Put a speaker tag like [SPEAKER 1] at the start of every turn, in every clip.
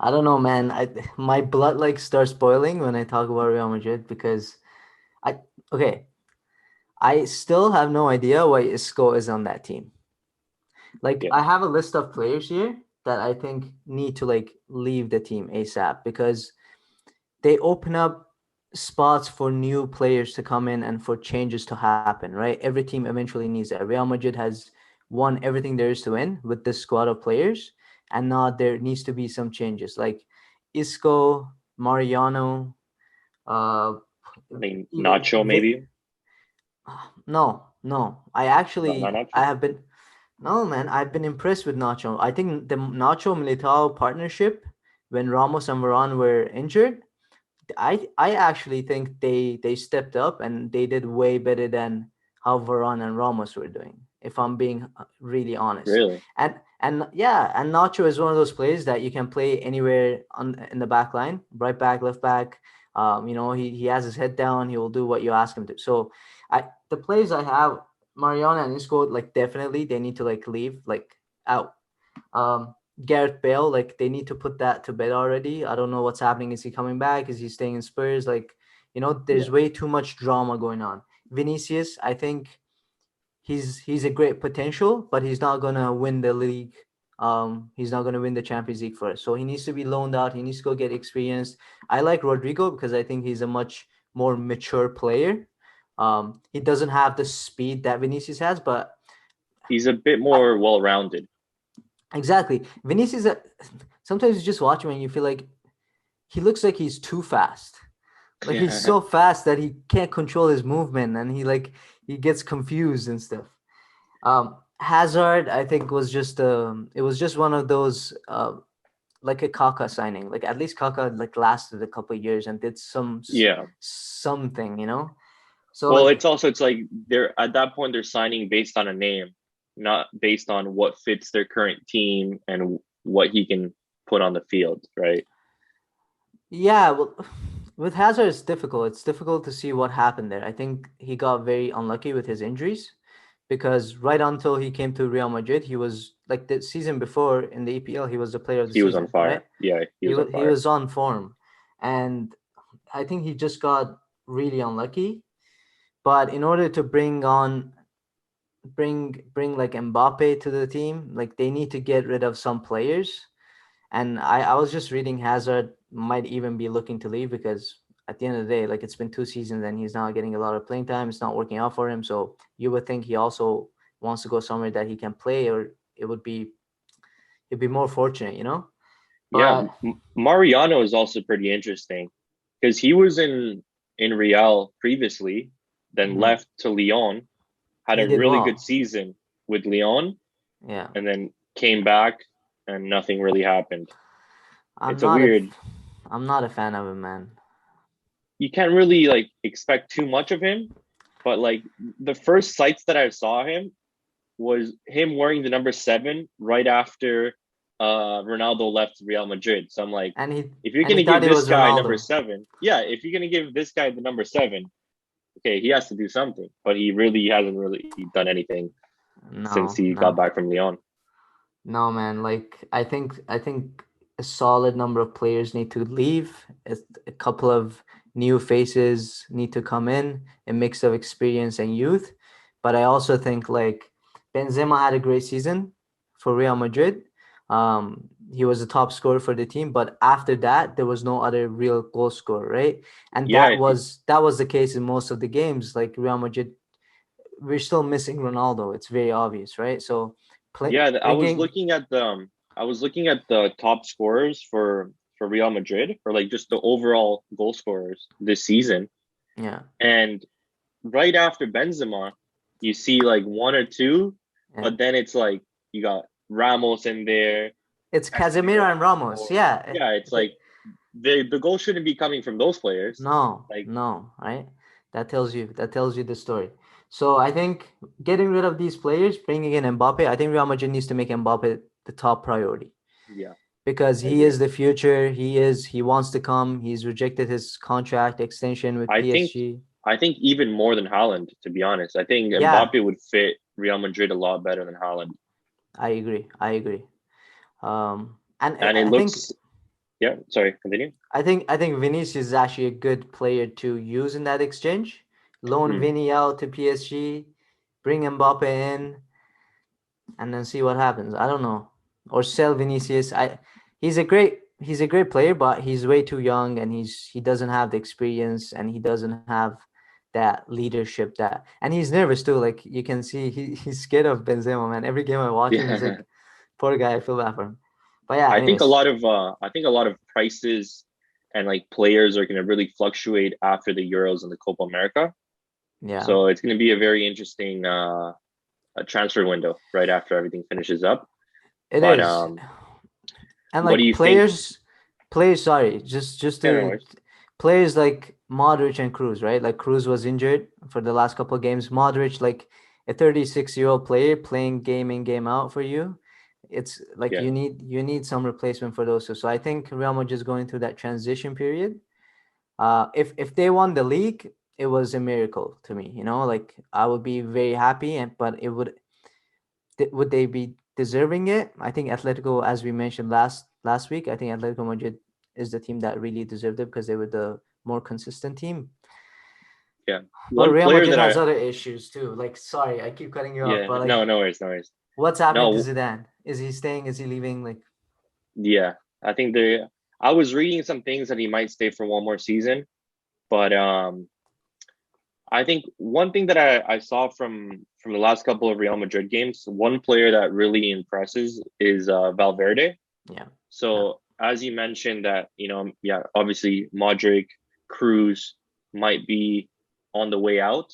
[SPEAKER 1] I don't know, man. My blood like starts boiling when I talk about Real Madrid because I okay, I still have no idea why Isco is on that team. Like
[SPEAKER 2] Yeah,
[SPEAKER 1] I have a list of players here that I think need to like leave the team ASAP because they open up spots for new players to come in and for changes to happen, right? Every team eventually needs that. Real Madrid has won everything there is to win with this squad of players, and now there needs to be some changes like Isco, Mariano, uh,
[SPEAKER 2] I think
[SPEAKER 1] even
[SPEAKER 2] Nacho maybe.
[SPEAKER 1] no.
[SPEAKER 2] No, not
[SPEAKER 1] I
[SPEAKER 2] Nacho.
[SPEAKER 1] have been no man. I've been impressed with Nacho. I think the Nacho Militao partnership when Ramos and Varane were injured, I actually think they stepped up and they did way better than how Varane and Ramos were doing. If I'm being really honest,
[SPEAKER 2] Really?
[SPEAKER 1] and yeah, and Nacho is one of those players that you can play anywhere on in the back line, right back, left back. He has his head down. He will do what you ask him to. So, the players I have, Mariana and Isco, like definitely they need to like leave like out. Um, Gareth Bale, like they need to put that to bed already. I don't know what's happening. Is he coming back? Is he staying in Spurs? Like, there's
[SPEAKER 2] Yeah.
[SPEAKER 1] way too much drama going on. Vinicius, I think he's a great potential, but he's not gonna win the league. He's not gonna win the Champions League for us. So he needs to be loaned out. He needs to go get experience. I like Rodrigo because I think he's a much more mature player. He doesn't have the speed that Vinicius has, but
[SPEAKER 2] He's a bit
[SPEAKER 1] I,
[SPEAKER 2] more well-rounded.
[SPEAKER 1] exactly. Vinicius, sometimes you just watch him and you feel like he looks like he's too fast. Like he's
[SPEAKER 2] Yeah.
[SPEAKER 1] so fast that he can't control his movement and he gets confused and stuff. Hazard, I think it was just one of those like a Kaka signing. Like at least Kaka like lasted a couple of years and did
[SPEAKER 2] Yeah.
[SPEAKER 1] something, you know. So
[SPEAKER 2] Well,
[SPEAKER 1] like
[SPEAKER 2] it's like they're at that point they're signing based on a name, not based on what fits their current team and what he can put on the field, right?
[SPEAKER 1] yeah, well, with Hazard it's difficult. It's difficult to see what happened there. I think he got very unlucky with his injuries because right until he came to Real Madrid, he was like the season before in the EPL, he was the player of the
[SPEAKER 2] He was on
[SPEAKER 1] season, right?
[SPEAKER 2] fire. Yeah, he was on
[SPEAKER 1] He
[SPEAKER 2] fire.
[SPEAKER 1] was on form, and I think he just got really unlucky. But in order to bring like Mbappe to the team, like they need to get rid of some players. And I was just reading Hazard might even be looking to leave because at the end of the day, like it's been 2 seasons and he's not getting a lot of playing time. It's not working out for him. So you would think he also wants to go somewhere that he can play, or it would be it'd be more fortunate, you know.
[SPEAKER 2] Yeah,
[SPEAKER 1] But
[SPEAKER 2] Mariano is also pretty interesting because he was in Real previously, then
[SPEAKER 1] mhm,
[SPEAKER 2] left to Lyon, had
[SPEAKER 1] he
[SPEAKER 2] a
[SPEAKER 1] did
[SPEAKER 2] really good
[SPEAKER 1] well.
[SPEAKER 2] season with Lyon,
[SPEAKER 1] Yeah,
[SPEAKER 2] and then came back and nothing really happened.
[SPEAKER 1] I'm
[SPEAKER 2] It's a
[SPEAKER 1] not a
[SPEAKER 2] weird.
[SPEAKER 1] I'm not a fan of him, man.
[SPEAKER 2] You can't really like expect too much of him, but like the first sights that I saw him was him wearing the number 7 right after Ronaldo left Real Madrid. So I'm like,
[SPEAKER 1] And
[SPEAKER 2] if you're
[SPEAKER 1] he
[SPEAKER 2] gonna
[SPEAKER 1] thought
[SPEAKER 2] give
[SPEAKER 1] it
[SPEAKER 2] this
[SPEAKER 1] was
[SPEAKER 2] guy number
[SPEAKER 1] Ronaldo.
[SPEAKER 2] 7, yeah, if you're gonna give this guy the number 7, okay, he has to do something. But he really hasn't really done anything since
[SPEAKER 1] No,
[SPEAKER 2] he got
[SPEAKER 1] no.
[SPEAKER 2] back from Lyon.
[SPEAKER 1] No, man. Like I think a solid number of players need to leave. A couple of new faces need to come in, a mix of experience and youth. But I also think like Benzema had a great season for Real Madrid. He was the top scorer for the team, but after that, there was no other real goal scorer, right? And
[SPEAKER 2] Yeah,
[SPEAKER 1] that was the case in most of the games. Like Real Madrid, we're still missing Ronaldo. It's very obvious, right? So play,
[SPEAKER 2] yeah.
[SPEAKER 1] bringing
[SPEAKER 2] I was looking at the top scorers for Real Madrid, or like just the overall goal scorers this season.
[SPEAKER 1] yeah.
[SPEAKER 2] And right after Benzema, you see like one or two,
[SPEAKER 1] Yeah.
[SPEAKER 2] but then it's like you got Ramos in there,
[SPEAKER 1] It's
[SPEAKER 2] Casemiro
[SPEAKER 1] Casemiro and
[SPEAKER 2] at
[SPEAKER 1] Ramos.
[SPEAKER 2] 4.
[SPEAKER 1] Yeah.
[SPEAKER 2] Yeah, it's like the goal shouldn't be coming from those players.
[SPEAKER 1] No,
[SPEAKER 2] Like,
[SPEAKER 1] no, right? That tells you the story. So I think getting rid of these players, bringing in Mbappe, I think Real Madrid needs to make Mbappe the top priority
[SPEAKER 2] yeah,
[SPEAKER 1] because
[SPEAKER 2] I
[SPEAKER 1] he
[SPEAKER 2] agree.
[SPEAKER 1] is the future. He wants to come. He's rejected his contract extension with
[SPEAKER 2] I think
[SPEAKER 1] PSG.
[SPEAKER 2] I think even more than Haaland, to be honest. I think
[SPEAKER 1] Yeah,
[SPEAKER 2] Mbappe would fit Real Madrid a lot better than Haaland.
[SPEAKER 1] I agree. I agree. And
[SPEAKER 2] And it
[SPEAKER 1] I think
[SPEAKER 2] looks Yeah, sorry, continue.
[SPEAKER 1] I think Vinicius is actually a good player to use in that exchange. Loan
[SPEAKER 2] Mm,
[SPEAKER 1] Vinny out to PSG, bring Mbappe in, and then see what happens. I don't know, or sell Vinicius. He's a great player, but he's way too young, and he doesn't have the experience, and he doesn't have that leadership and he's nervous too. Like you can see, he's scared of Benzema, man. Every game I watch him, he's
[SPEAKER 2] yeah.
[SPEAKER 1] like, poor guy. I feel bad for him. But yeah,
[SPEAKER 2] I think a
[SPEAKER 1] anyways,
[SPEAKER 2] lot of prices and like players are going to really fluctuate after the Euros and the Copa America.
[SPEAKER 1] yeah,
[SPEAKER 2] So it's going to be a very interesting transfer window right after everything finishes up.
[SPEAKER 1] it
[SPEAKER 2] But
[SPEAKER 1] is. And
[SPEAKER 2] what do
[SPEAKER 1] like
[SPEAKER 2] you think?
[SPEAKER 1] players. Sorry, just
[SPEAKER 2] Yeah, no
[SPEAKER 1] to
[SPEAKER 2] worries.
[SPEAKER 1] players like Modric and Cruz, right? Like Cruz was injured for the last couple of games. Modric, like a 36-year-old player playing game in game out for you. It's like
[SPEAKER 2] Yeah,
[SPEAKER 1] you need some replacement for those two. So I think Real Madrid is going through that transition period. If they won the league, it was a miracle to me. Like I would be very happy, but would they be deserving it? I think Atletico, as we mentioned last week, I think Atletico Madrid is the team that really deserved it because they were the more consistent team.
[SPEAKER 2] yeah.
[SPEAKER 1] But
[SPEAKER 2] One
[SPEAKER 1] Real
[SPEAKER 2] player
[SPEAKER 1] Madrid
[SPEAKER 2] that
[SPEAKER 1] has
[SPEAKER 2] I
[SPEAKER 1] other issues too. Like, sorry, I keep cutting you off,
[SPEAKER 2] yeah,
[SPEAKER 1] but like,
[SPEAKER 2] no, no worries, no worries.
[SPEAKER 1] what's happening to
[SPEAKER 2] No,
[SPEAKER 1] Zidane? Is he staying? Is he leaving? Like,
[SPEAKER 2] yeah. I think the I was reading some things that he might stay for one more season, but I think one thing that I saw from the last couple of Real Madrid games, one player that really impresses is Valverde.
[SPEAKER 1] yeah, yeah,
[SPEAKER 2] So as you mentioned that, yeah, obviously Modric, Cruz might be on the way out.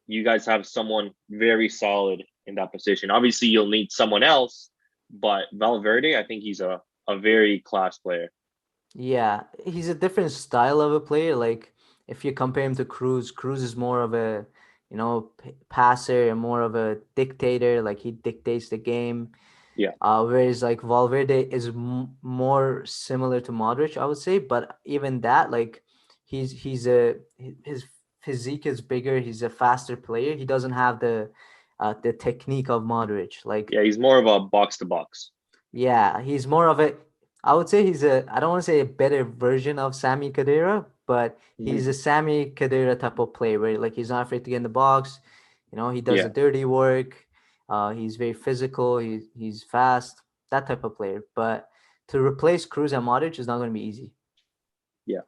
[SPEAKER 2] You guys have someone very solid in that position. Obviously, you'll need someone else, but Valverde, I think he's a very class player.
[SPEAKER 1] yeah. He's a different style of a player. Like, if you compare him to Cruz, Cruz is more of a, passer and more of a dictator. Like he dictates the game.
[SPEAKER 2] Yeah,
[SPEAKER 1] Whereas like Valverde is more similar to Modric, I would say. But even that, like, his physique is bigger. He's a faster player. He doesn't have the technique of Modric. Like,
[SPEAKER 2] yeah, he's more of a box to box.
[SPEAKER 1] yeah, he's more of a. I would say I don't want to say a better version of Sami Khedira, but
[SPEAKER 2] Hmm.
[SPEAKER 1] he's a Sami Khedira type of player where like he's not afraid to get in the box. He does the
[SPEAKER 2] Yeah,
[SPEAKER 1] dirty work. He's very physical. He's fast. That type of player. But to replace Cruz and Modric is not going to be easy.
[SPEAKER 2] yeah.